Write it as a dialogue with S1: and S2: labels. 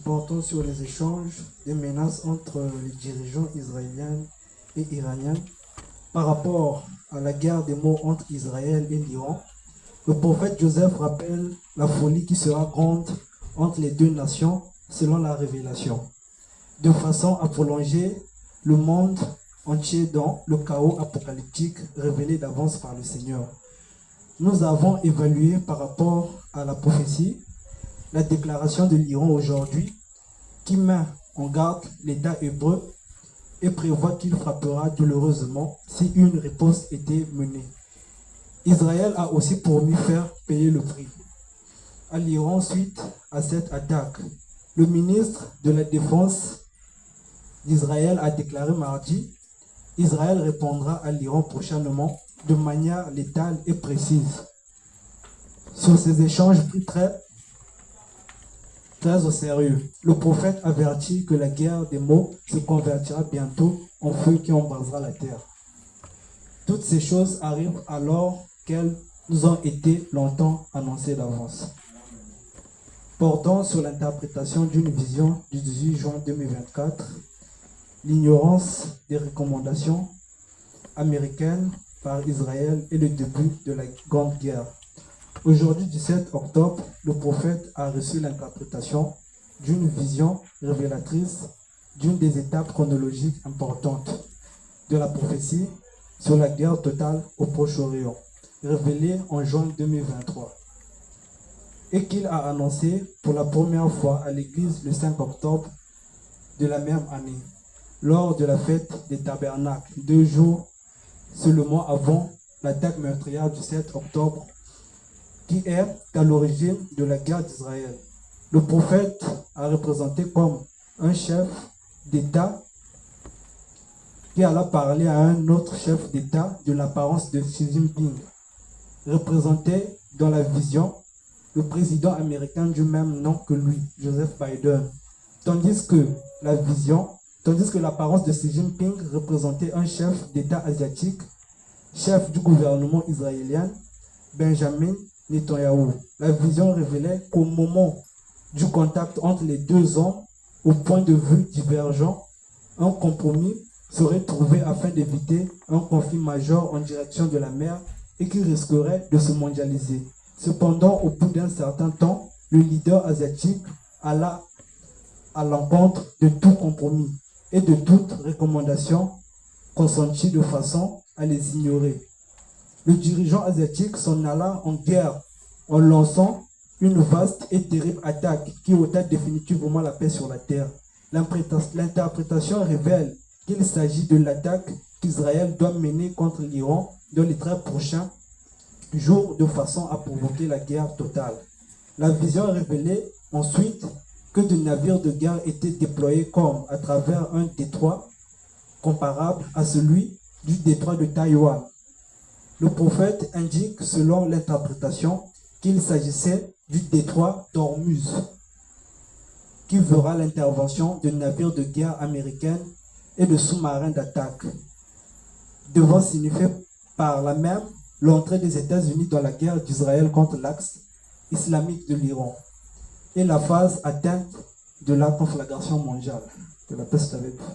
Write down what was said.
S1: portant sur les échanges des menaces entre les dirigeants israéliens et iraniens par rapport à la guerre des mots entre Israël et l'Iran. Le prophète Joseph rappelle la folie qui sera grande entre les deux nations selon la révélation, de façon à prolonger le monde entier dans le chaos apocalyptique révélé d'avance par le Seigneur. Nous avons évalué par rapport à la prophétie la déclaration de l'Iran aujourd'hui qui met en garde l'État hébreu et prévoit qu'il frappera douloureusement si une réponse était menée. Israël a aussi promis faire payer le prix à l'Iran suite à cette attaque. Le ministre de la Défense d'Israël a déclaré mardi: Israël répondra à l'Iran prochainement de manière létale et précise. Sur ces échanges pris très au sérieux, le prophète avertit que la guerre des mots se convertira bientôt en feu qui embrasera la terre. Toutes ces choses arrivent alors qu'elles nous ont été longtemps annoncées d'avance. Portant sur l'interprétation d'une vision du 18 juin 2024, l'ignorance des recommandations américaines par Israël et le début de la Grande Guerre. Aujourd'hui, 17 octobre, le prophète a reçu l'interprétation d'une vision révélatrice d'une des étapes chronologiques importantes de la prophétie sur la guerre totale au Proche-Orient, révélée en juin 2023, et qu'il a annoncé pour la première fois à l'Église le 5 octobre de la même année, lors de la fête des tabernacles, 2 jours seulement avant l'attaque meurtrière du 7 octobre, qui est à l'origine de la guerre d'Israël. Le prophète a représenté comme un chef d'État qui alla parler à un autre chef d'État de l'apparence de Xi Jinping, représenté dans la vision le président américain du même nom que lui, Joseph Biden, tandis que l'apparence de Xi Jinping représentait un chef d'État asiatique, chef du gouvernement israélien, Benjamin Netanyahu. La vision révélait qu'au moment du contact entre les deux hommes, au point de vue divergent, un compromis serait trouvé afin d'éviter un conflit majeur en direction de la mer et qui risquerait de se mondialiser. Cependant, au bout d'un certain temps, le leader asiatique alla à l'encontre de tout compromis et de toute recommandation consentie de façon à les ignorer. Le dirigeant asiatique s'en alla en guerre en lançant une vaste et terrible attaque qui ôta définitivement la paix sur la terre. L'interprétation révèle qu'il s'agit de l'attaque qu'Israël doit mener contre l'Iran dans les très prochains jours de façon à provoquer la guerre totale. La vision révélait ensuite que des navires de guerre étaient déployés comme à travers un détroit comparable à celui du détroit de Taïwan. Le prophète indique, selon l'interprétation, qu'il s'agissait du détroit d'Ormuz, qui verra l'intervention de navires de guerre américains et de sous-marins d'attaque, devant signifier par là même l'entrée des États-Unis dans la guerre d'Israël contre l'axe islamique de l'Iran et la phase atteinte de la conflagration mondiale. Que la paix soit avec vous.